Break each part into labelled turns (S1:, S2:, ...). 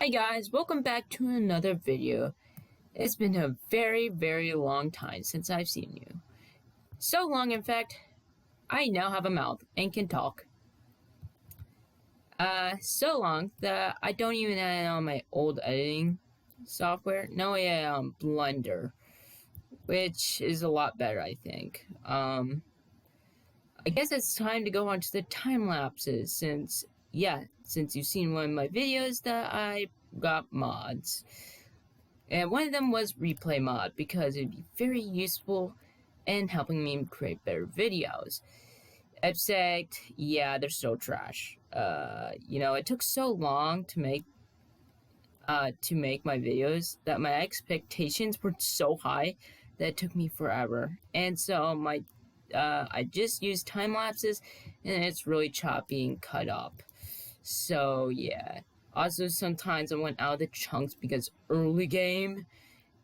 S1: Hi guys, welcome back to another video. It's been a very long time since I've seen you. So long, in fact, I now have a mouth and can talk. So long that I don't even edit on my old editing software. No, yeah, Blender, which is a lot better, I think. I guess it's time to go on to the time lapses since you've seen one of my videos that I got mods. And one of them was replay mod because it'd be very useful in helping me create better videos. Except, yeah, they're so trash. It took so long to make my videos that my expectations were so high that it took me forever. And so I just used time lapses, and it's really choppy and cut up. So yeah. Also, sometimes I went out of the chunks because early game,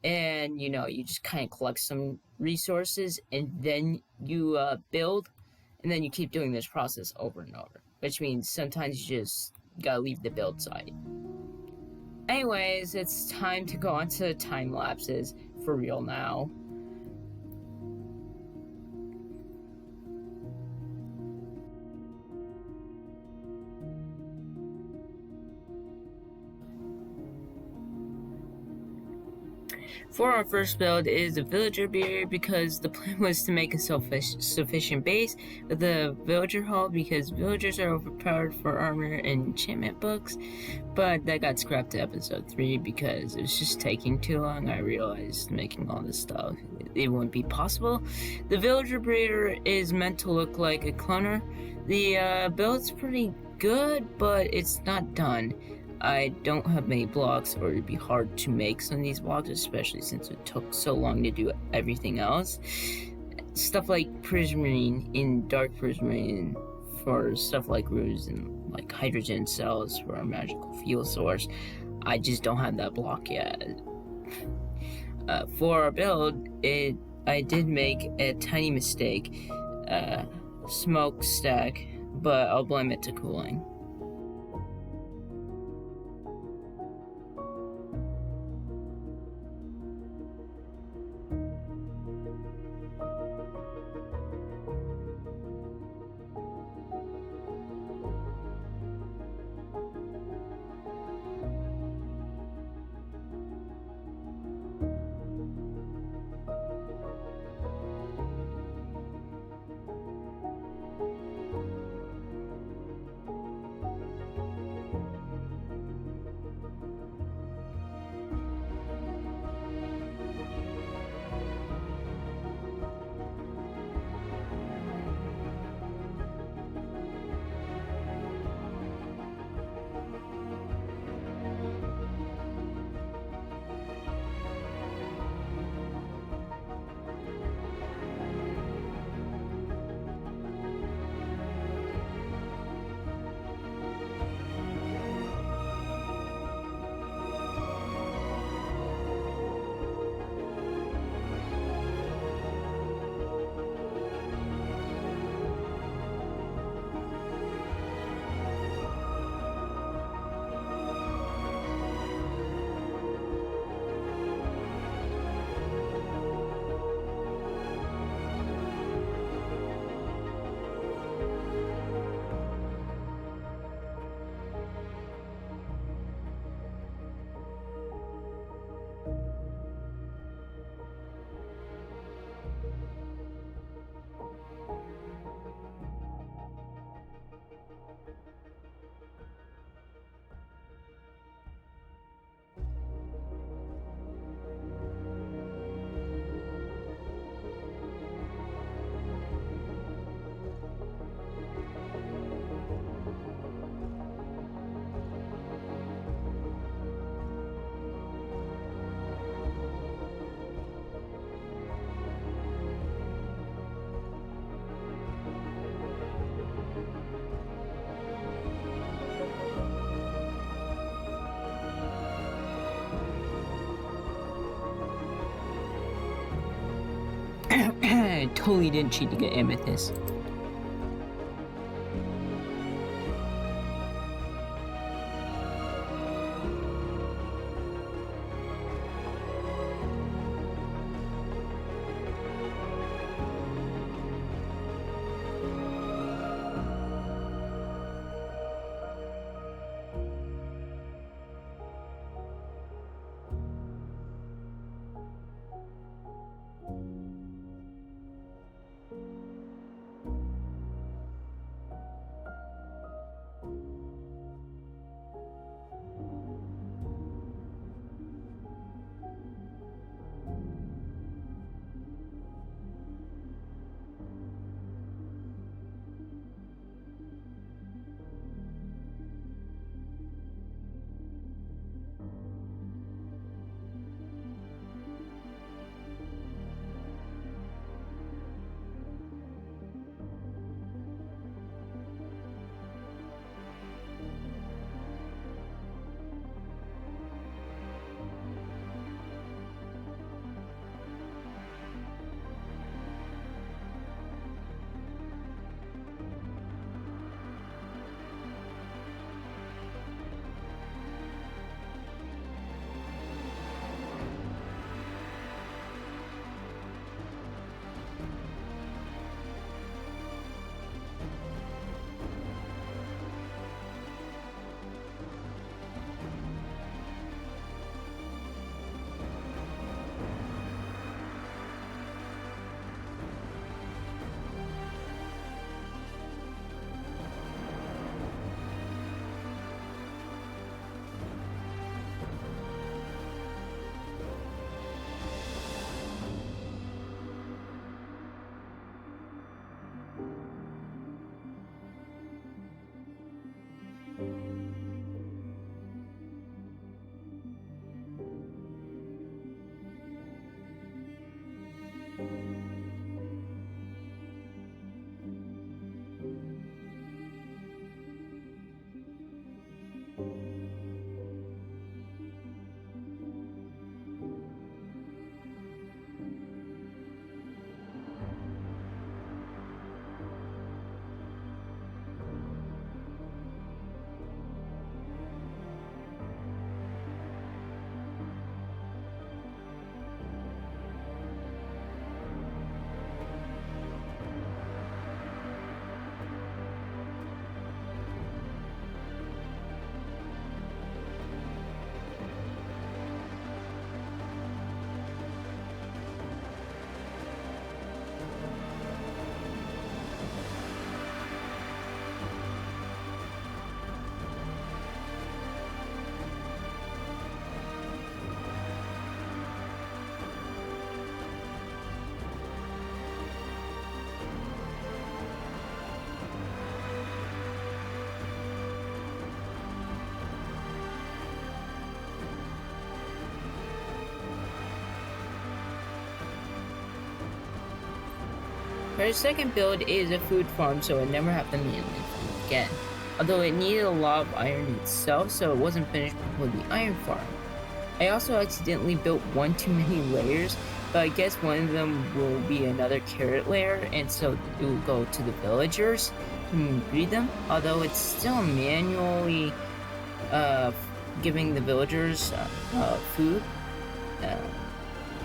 S1: and you just kind of collect some resources, and then you build, and then you keep doing this process over and over, which means sometimes you just gotta leave the build site. Anyways, it's time to go on to time lapses for real now. For our first build is a villager beard because the plan was to make a sufficient base with a villager hull because villagers are overpowered for armor and enchantment books, but that got scrapped to episode 3 because it was just taking too long. I realized making all this stuff, it wouldn't be possible. The villager breeder is meant to look like a cloner. The build's pretty good, but it's not done. I don't have many blocks, or it'd be hard to make some of these blocks, especially since it took so long to do everything else. Stuff like prismarine in dark prismarine for stuff like runes and like hydrogen cells for our magical fuel source. I just don't have that block yet. For our build, I did make a tiny mistake, smoke stack, but I'll blame it to cooling. I totally didn't cheat to get amethyst. Her second build is a food farm, so I never have to manually farm again. Although it needed a lot of iron itself, so it wasn't finished before the iron farm. I also accidentally built one too many layers, but I guess one of them will be another carrot layer, and so it will go to the villagers to breed them. Although it's still manually uh, giving the villagers food, uh,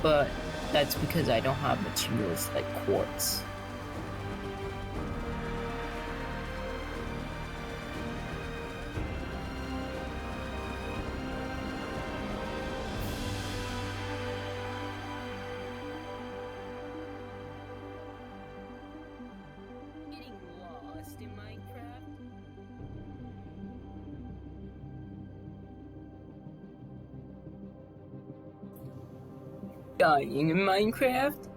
S1: but that's because I don't have materials like quartz. Getting lost in Minecraft? Dying in Minecraft?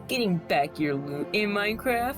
S1: Getting back your loot in Minecraft?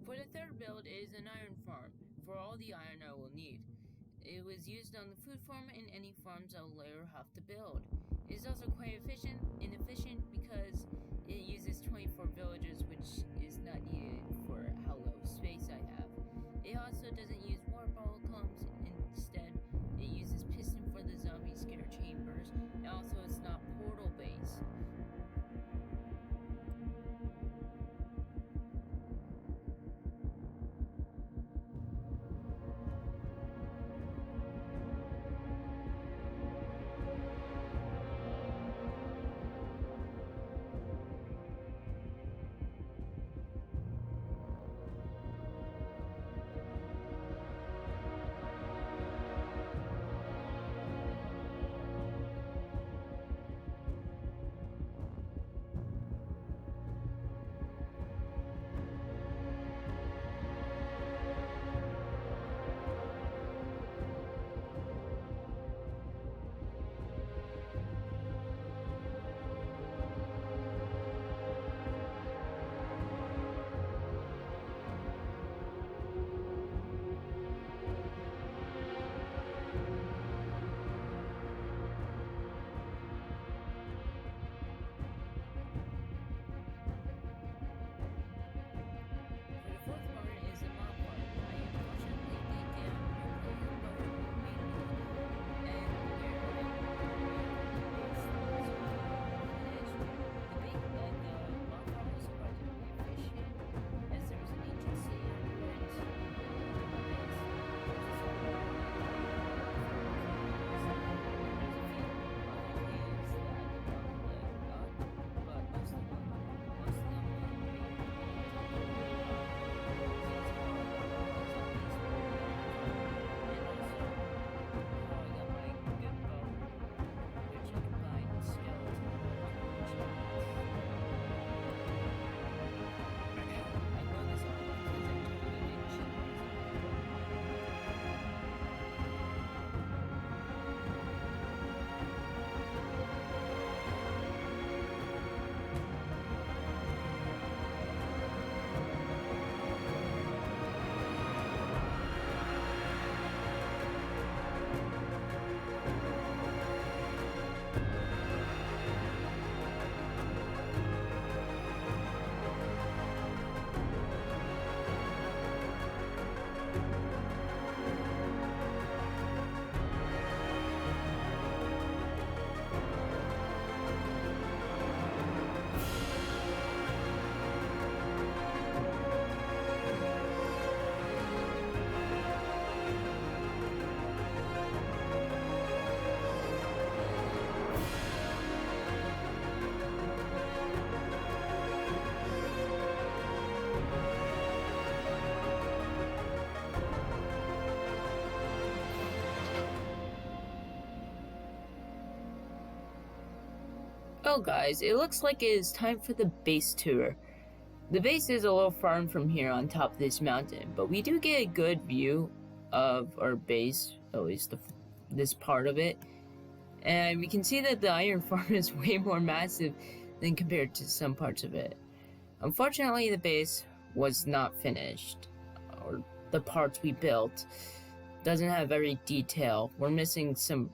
S1: For the third build is an iron farm, for all the iron I will need. It was used on the food farm and any farms I will later have to build. It is also quite inefficient because it uses 24 villagers, which is not needed for how low space I have. It also doesn't use water bottle pumps, instead it uses piston for the zombie scare chambers, and also it's not portal based. Well, guys, it looks like it is time for the base tour. The base is a little far from here on top of this mountain, but we do get a good view of our base, at least this part of it. And we can see that the iron farm is way more massive than compared to some parts of it. Unfortunately, the base was not finished, or the parts we built doesn't have every detail. We're missing some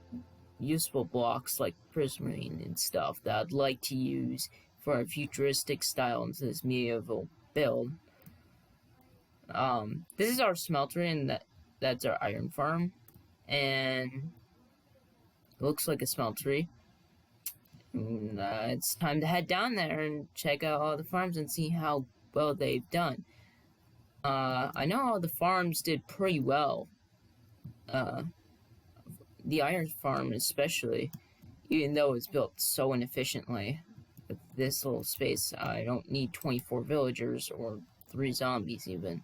S1: useful blocks like prismarine and stuff that I'd like to use for a futuristic style into this medieval build. This is our smelter, and that's our iron farm, and it looks like a smeltery. And, it's time to head down there and check out all the farms and see how well they've done. I know all the farms did pretty well. The iron farm especially, even though it's built so inefficiently. With this little space, I don't need 24 villagers or 3 zombies even.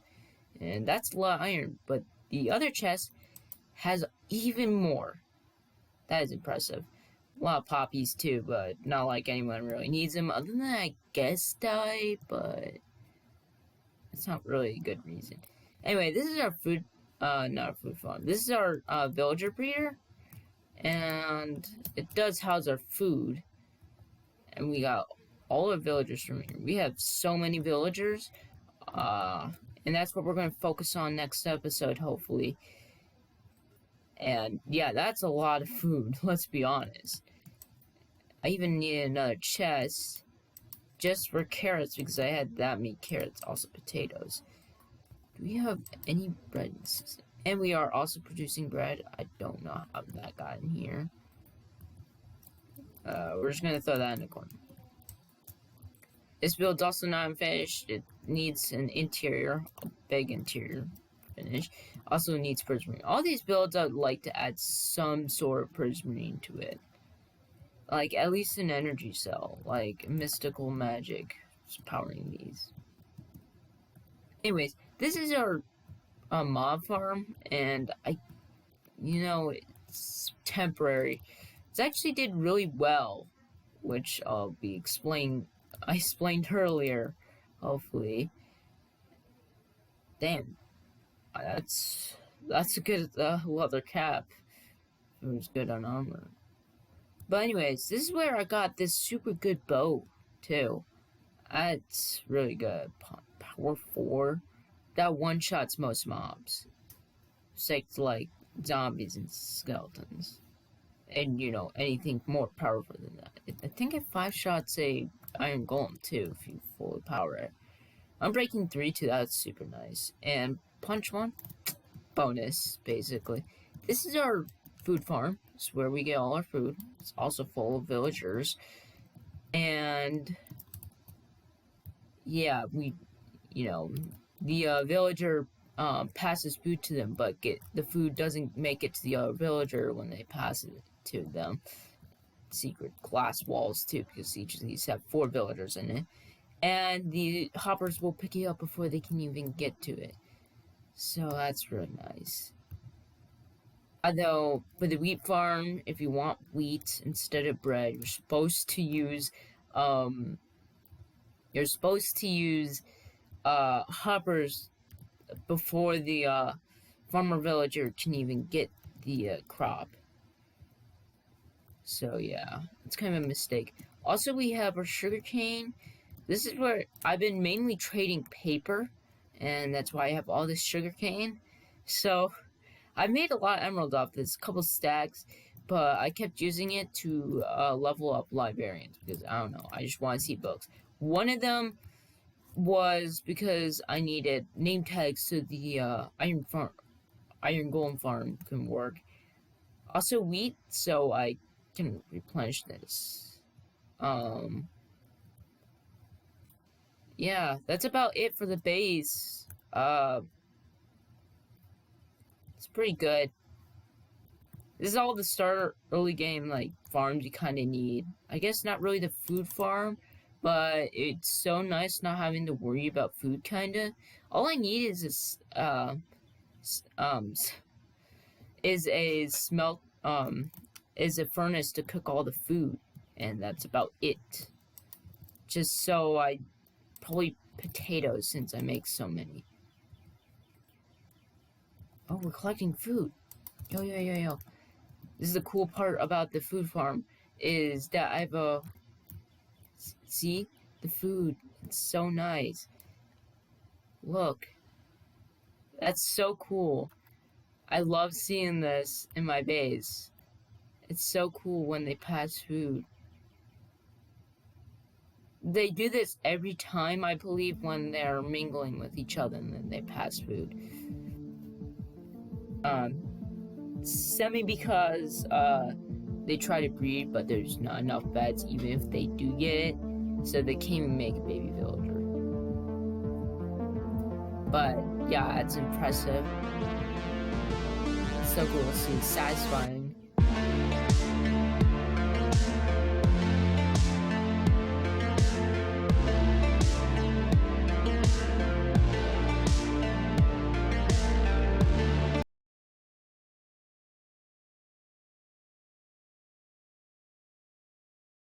S1: And that's a lot of iron, but the other chest has even more. That is impressive. A lot of poppies too, but not like anyone really needs them, other than I guess die, but it's not really a good reason. Anyway, this is our food, not a food farm. This is our villager breeder, and it does house our food. And we got all our villagers from here. We have so many villagers, and that's what we're going to focus on next episode, hopefully. And yeah, that's a lot of food, let's be honest. I even needed another chest just for carrots because I had that many carrots, also potatoes. Do we have any bread in the system? And we are also producing bread. I don't know how that got in here. We're just gonna throw that in the corner. This build's also not unfinished. It needs an interior, a big interior finish. Also needs prismarine. All these builds, I'd like to add some sort of prismarine to it. Like, at least an energy cell, like mystical magic is powering these. Anyways, this is our mob farm, and it's temporary. It actually did really well, which I explained earlier, hopefully. Damn, that's a good leather cap. It was good on armor. But anyways, this is where I got this super good bow, too. That's really good. Power 4. That one-shots most mobs. Except, like, zombies and skeletons. And, anything more powerful than that. I think it 5-shots a iron golem, too, if you fully power it. Unbreaking 3, too, that's super nice. And punch 1, bonus, basically. This is our food farm. It's where we get all our food. It's also full of villagers. And yeah, the villager passes food to them, but the food doesn't make it to the villager when they pass it to them. Secret glass walls too, because each of these have 4 villagers in it. And the hoppers will pick it up before they can even get to it. So that's really nice. Although, for the wheat farm, if you want wheat instead of bread, you're supposed to use, hoppers before the, farmer villager can even get the, crop. So, yeah, it's kind of a mistake. Also, we have our sugarcane. This is where I've been mainly trading paper, and that's why I have all this sugarcane. So, I've made a lot of emerald off this, a couple stacks, but I kept using it to level up librarians because, I don't know, I just want to see books. One of them was because I needed name tags so the iron golem farm can work. Also wheat, so I can replenish this. Yeah, that's about it for the base. It's pretty good. This is all the starter early game, like, farms you kind of need. I guess not really the food farm, but it's so nice not having to worry about food, kind of. All I need is this, is a furnace to cook all the food. and that's about it. Just so I probably potatoes since I make so many. Oh, we're collecting food. Yo. This is the cool part about the food farm is that I have a... See? The food. It's so nice. Look. That's so cool. I love seeing this in my base. It's so cool when they pass food. They do this every time, I believe, when they're mingling with each other and then they pass food. Semi because they try to breed, but there's not enough beds even if they do get it, so they can't even make a baby villager. But yeah, it's impressive. It's so cool to see, satisfying.